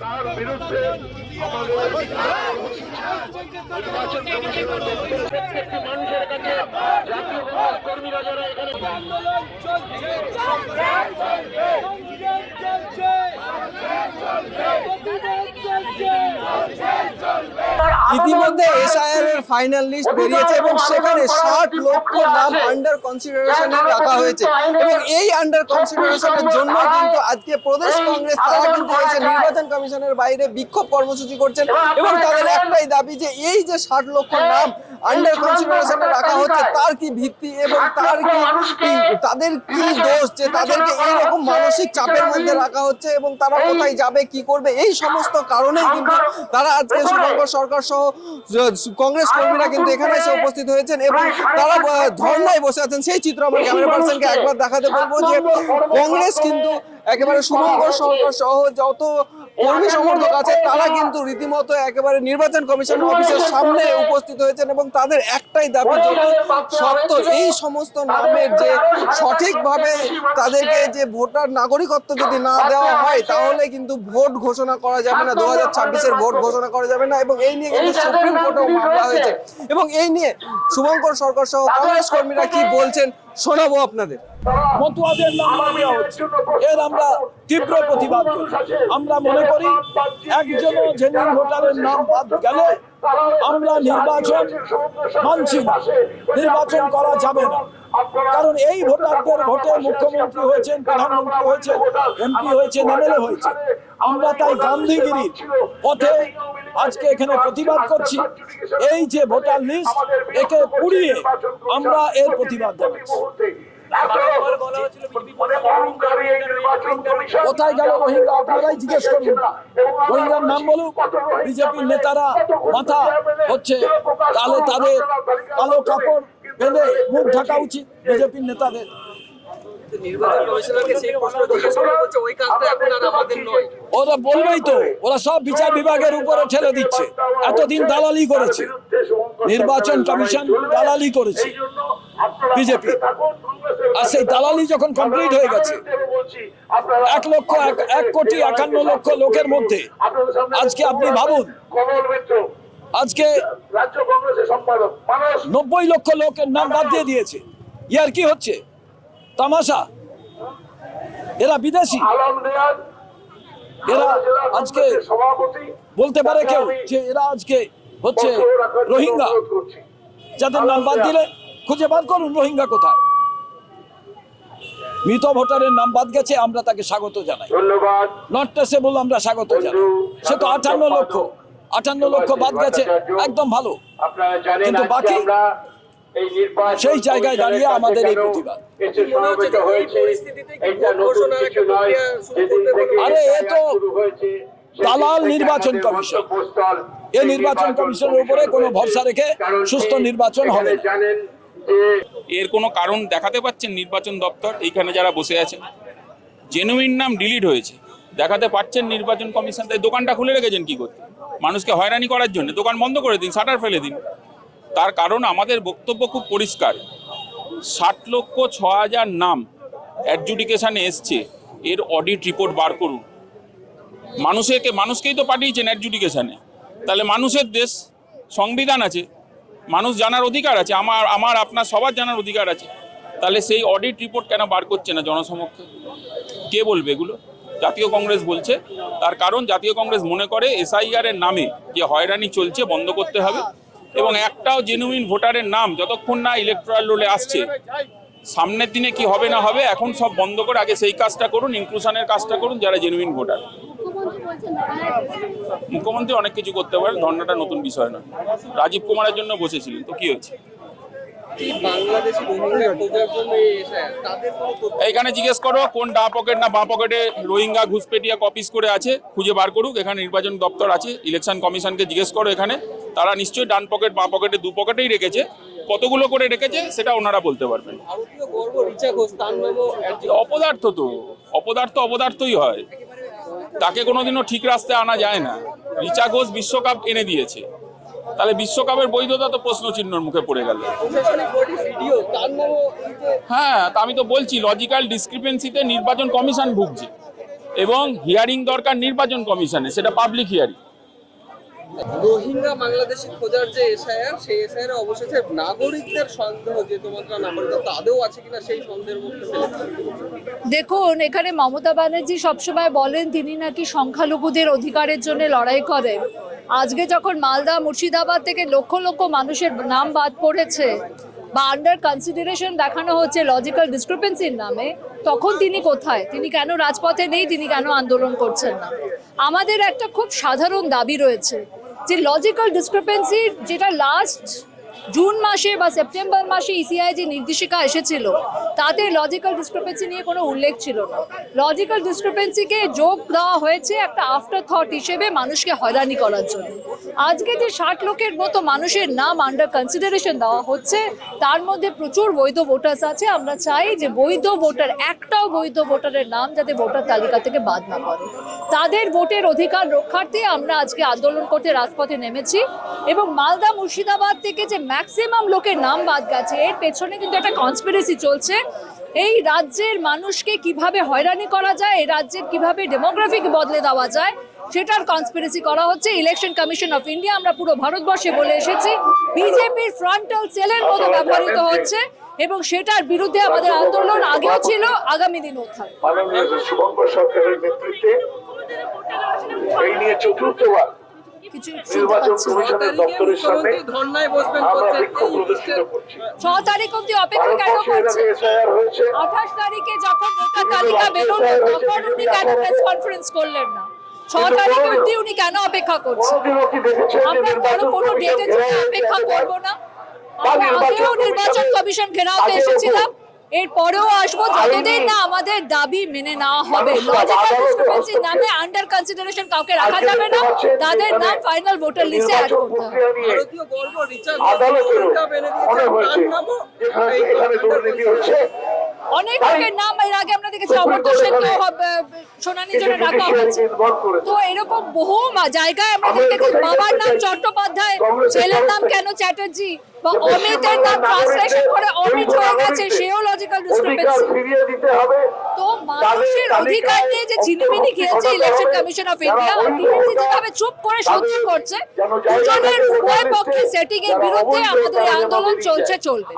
তার বিরুদ্ধে প্রত্যেকটি মানুষের কাছে জাতীয় কংগ্রেস কর্মীরা যারা এখানে আন্দোলন চলছে ইতিমধ্যে এসআইআর এর ফাইনাল লিস্ট বেরিয়েছে এবং সেখানে 60 লক্ষ নাম আন্ডার কনসিডারেশনে রাখা হয়েছে এবং এই আন্ডার কনসিডারেশনের জন্য কিন্তু আজকে প্রদেশ কংগ্রেস তারা কিন্তু এসে নির্বাচন কমিশনের বাইরে বিক্ষোভ কর্মসূচি করছেন এবং তাদের একটাই দাবি যে এই যে 60 লক্ষ নাম আন্ডার কনসিডারেশনে রাখা হচ্ছে তার কি ভিত্তি এবং তার কি তাদের কি দোষ যে তাদেরকে এইরকম মানসিক চাপের মধ্যে রাখা হচ্ছে এবং তারা কোথায় যাবে কি করবে এই সমস্ত কারণেই কিন্তু তারা আজকে শুভঙ্কর সরকার সহ কংগ্রেস কর্মীরা কিন্তু এখানে এসে উপস্থিত হয়েছেন এবং তারা ধর্নায় বসে আছেন। সেই চিত্র আমার ক্যামেরা পার্সনকে একবার দেখাতে বলবো যে কংগ্রেস কিন্তু একেবারে শুভঙ্কর সরকার সহ যত কর্মী সমর্থক আছে তারা কিন্তু রীতিমতো একেবারে নির্বাচন কমিশন অফিসের সামনে উপস্থিত হয়েছেন এবং তাদের একটাই দাবি যদি সত্য এই সমস্ত নামের যে সঠিকভাবে তাদেরকে যে ভোটার নাগরিকত্ব যদি না দেওয়া হয় তাহলে কিন্তু ভোট ঘোষণা করা যাবে না, 2026-এর ভোট ঘোষণা করা যাবে না এবং এই নিয়ে কিন্তু সুপ্রিম কোর্টেও মামলা হয়েছে এবং এই নিয়ে শুভঙ্কর সরকার সহ কংগ্রেস কর্মীরা কি বলছেন শোনাবো আপনাদের। মতুয়াদের নাম দেওয়া হচ্ছে, এর আমরা তীব্র প্রতিবাদ করি। আমরা মনে করি একজনও জেনুইন ভোটারের নাম বাদ গেলে আমরা নির্বাচন মানছি না, নির্বাচন করা যাবে না। কারণ এই ভোটারদের ভোটে মুখ্যমন্ত্রী হয়েছেন, প্রধানমন্ত্রী হয়েছে, এমপি হয়েছে, এমএলএ হয়েছে। আমরা তাই গান্ধীগিরির পথে আজকে এখানে প্রতিবাদ করছি। এই যে ভোটার লিস্ট একে পুড়িয়ে আমরা এর প্রতিবাদ জানাচ্ছি। কোথায় গেল রোহিঙ্গা আপনারাই জিজ্ঞেস করুন, রোহিঙ্গার নাম বলুক। বিজেপির নেতারা মাথা হচ্ছে, তাহলে তাদের কালো কাপড় বেঁধে মুখ ঢাকা উচিত বিজেপির নেতাদের। ওরা বলবেই তো, ওরা সব বিচার বিভাগের উপরে ঠেলে দিচ্ছে। এতদিন দালালি করেছে নির্বাচন কমিশন, দালালি করেছে বিজেপি, আর সেই দালালি যখন কমপ্লিট হয়ে গেছে 1,51,00,000 লোকের মধ্যে আজকে আপনি ভাবুন, আজকে 90 লক্ষ লোকের নাম বাদ দিয়ে দিয়েছে। ইয়ার কি হচ্ছে? তামাশা। এরা বিদেশি, এরা আজকে বলতে পারে কেউ যে এরা আজকে হচ্ছে রোহিঙ্গা। যাদের নাম বাদ দিলে খুঁজে বার করুন রোহিঙ্গা কোথায়। মৃত ভোটারের নাম বাদ গেছে, আমরা তাকে স্বাগত জানাই, নট ট্রেসেবল আমরা স্বাগত জানাই। সে তো 58 লক্ষ বাদ গেছে, একদম ভালো। কিন্তু বাকি সেই জায়গায় দাঁড়িয়ে আমাদের এই প্রতিবাদ। আরে এ তো দালাল নির্বাচন কমিশন, এই নির্বাচন কমিশনের উপরে কোনো ভরসা রেখে সুস্থ নির্বাচন হবে না। এর কোনো কারণ দেখাতে পাচ্ছেন নির্বাচন দপ্তর? এইখানে যারা বসে আছেন জেনুইন নাম ডিলিট হয়েছে, দেখাতে পাচ্ছেন নির্বাচন কমিশন? তাই দোকানটা খুলে রেখেছেন কি করতে? মানুষকে হয়রানি করার জন্য? দোকান বন্ধ করে দিন, শাটার ফেলে দিন। তার কারণ আমাদের বক্তব্য খুব পরিষ্কার, 60,06,000 নাম অ্যাডজুডিকেশনে এসছে, এর অডিট রিপোর্ট বার করুন। মানুষকেই তো পাঠিয়েছেন অ্যাডজুডিকেশনে, তাহলে মানুষের দেশ, সংবিধান আছে, মানুষ জানার অধিকার আছে, আমার আপনার সবার জানার অধিকার আছে। তাহলে সেই অডিট রিপোর্ট কেন বার করছে না জনসমক্ষে? কে বলবে এগুলো? জাতীয় কংগ্রেস বলছে। তার কারণ জাতীয় কংগ্রেস মনে করে এসআইআর এর নামে যে হয়রানি চলছে বন্ধ করতে হবে এবং একটাও জেনুইন ভোটারের নাম যতক্ষণ না ইলেকটোরাল রোলে আসছে, সামনের দিনে কি হবে না হবে এখন সব বন্ধ করে আগে সেই কাজটা করুন, ইনক্লুশনের কাজটা করুন যারা জেনুইন ভোটার। মুখ্যমন্ত্রী অনেক কিছু করতে পারেন, ধর্নাটা নতুন বিষয় নয়। রাজীব কুমারের জন্য বসেছিলেন, তো কি হয়েছে? এইখানে জিজ্ঞেস করো কোন ডাঁ পকেট না বাঁ পকেটে রোহিঙ্গা ঘুষপেটিয়া কপিস করে আছে, খুঁজে বার করুক। এখানে নির্বাচন দপ্তর আছে, ইলেকশন কমিশনকে জিজ্ঞেস করো। এখানে তারা নিশ্চয়ই ডান পকেট বাঁ পকেটে দু পকেটেই রেখেছে, কতগুলো করে রেখেছে সেটা ওনারা বলতে পারবেন। অপদার্থ তো, অপদার্থই হয়, তাকে কোনোদিনও ঠিক রাস্তায় আনা যায় না। রিচা ঘোষ বিশ্বকাপ এনে দিয়েছে, তাহলে বিশ্বকাপের বৈধতা তো প্রশ্ন চিহ্নের মুখে পড়ে গেল। হ্যাঁ, তা আমি তো বলছি লজিক্যাল ডিসক্রিপেন্সিতে নির্বাচন কমিশন ভুগছে। এবং হিয়ারিং দরকার নির্বাচন কমিশনে, সেটা পাবলিক হিয়ারিং। রোহিঙ্গা বাংলাদেশি খোঁজার যে এসআইআর, সেই এসআইআর অবশেষে নাগরিকদের সন্দেহ, যে তোমাদের নাগরিকত্ব তাদেরও আছে কিনা সেই সন্দেহের মধ্যে ফেলেছে। দেখুন, এখানে মমতা ব্যানার্জি সবসময় বলেন তিনি নাকি সংখ্যালঘুদের অধিকারের জন্য লড়াই করেন। আজকে যখন মালদা মুর্শিদাবাদ থেকে লক্ষ লক্ষ মানুষের নাম বাদ পড়েছে বা আন্ডার কনসিডারেশন দেখানো হচ্ছে লজিক্যাল ডিসক্রিপেন্সির নামে, তখন তিনি কোথায়? তিনি কেন রাজপথে নেই? তিনি কেন আন্দোলন করছেন না? আমাদের একটা খুব সাধারণ দাবি রয়েছে যে লজিক্যাল ডিসক্রিপেন্সি, যেটা লাস্ট জুন মাসে বা সেপ্টেম্বর মাসে ইসিআই যে নির্দেশিকা এসেছিল তাতে লজিক্যাল ডিসক্রিপেন্সি নিয়ে কোনো উল্লেখ ছিল না। লজিক্যাল ডিসক্রিপেন্সিকে যোগ দেওয়া হয়েছে একটা আফটার থট হিসেবে মানুষকে হয়রানি করার জন্য। আজকে যে 60 লক্ষের মতো মানুষের নাম আন্ডার কনসিডারেশন দেওয়া হচ্ছে, তার মধ্যে প্রচুর বৈধ ভোটার্স আছে। আমরা চাই যে বৈধ ভোটার, একটাও বৈধ ভোটারের নাম যাতে ভোটার তালিকা থেকে বাদ না পড়ে। তাদের ভোটের অধিকার রক্ষার্থে আমরা আজকে আন্দোলন করতে রাজপথে নেমেছি। এবং মালদা মুর্শিদাবাদ থেকে যে ম্যাক্সিমাম লোকের নাম বাদ গেছে, এর পেছনে কিন্তু একটা কনস্পিরেসি চলছে। এই রাজ্যের মানুষকে কিভাবে হয়রানি করা যায়, এই রাজ্যের কিভাবে ডেমোগ্রাফিক বদলে দেওয়া যায়, সেটার কনস্পিরেসি করা হচ্ছে। ইলেকশন কমিশন অফ ইন্ডিয়া, আমরা পুরো ভারতবর্ষে বলে এসেছি, বিজেপির ফ্রন্টাল সেলের মতো ব্যবহৃত হচ্ছে এবং সেটার বিরুদ্ধে আমাদের আন্দোলন আগেও ছিল, আগামী দিনও থাকবে। মাননীয় শুভঙ্কর সরকারের নেতৃত্বে এই নিয়ে চতুর্থবার কিছু নির্বাচন কমিশনের দপ্তরের সামনে ধর্নায় বসবেন আমরা বিক্ষোভ প্রদর্শিত করছি। 6 তারিখ অব্দি অপেক্ষা কেন করছে? এসআইআর হয়েছে, 28 তারিখে যখন ভোটার তালিকা বেরোলো তখন উনি কেন প্রেস কনফারেন্স করলেন না? 6 তারিখ অব্দি উনি কেন অপেক্ষা করছেন? কোনদিনও কি দেখেছেন যে আমরা নির্বাচন কোনো ডেটের জন্য অপেক্ষা করব না। আমরা আগেও নির্বাচন কমিশন ঘেরাওতে এসেছিলাম, এরপরেও আসবো যতদিন না আমাদের দাবি মেনে নেওয়া হবে। লজিক্যাল ডিসক্রিপেন্সির নামে আন্ডার কনসিডারেশন কাউকে রাখা যাবে না, তাদের নাম ফাইনাল ভোটার লিস্টে অ্যাড করতে হবে। ভারতীয় গর্ব রিচার্ড আদালতেরও বেনে মনে দিয়েছে, হয়েছে তার নামও এখানে দুর্নীতি হচ্ছে। অনেক লোকের নাম এর আগে আমরা দেখেছি, অমর্ত্য সেনকেও শুনানির জন্য ডাকা হয়েছে। তো এরকম বহু জায়গায় আমরা দেখেছি, বাবার নাম চট্টোপাধ্যায়, ছেলের নাম কেন চ্যাটার্জি, বা অমিতের নাম ট্রান্সলেশন করে অমিত হয়ে গেছে, সেও লজিক্যাল ডিসক্রিপেন্সি। ফিরিয়ে দিতে হবে। তো মানুষের অধিকার নিয়ে যে ঝিনিমিনি খেলছে election commission of India, TMC যেভাবে চুপ করে সহ্য করছে, দুজনের উভয় পক্ষে সেটিং এর বিরুদ্ধে আমাদের এই আন্দোলন চলবে।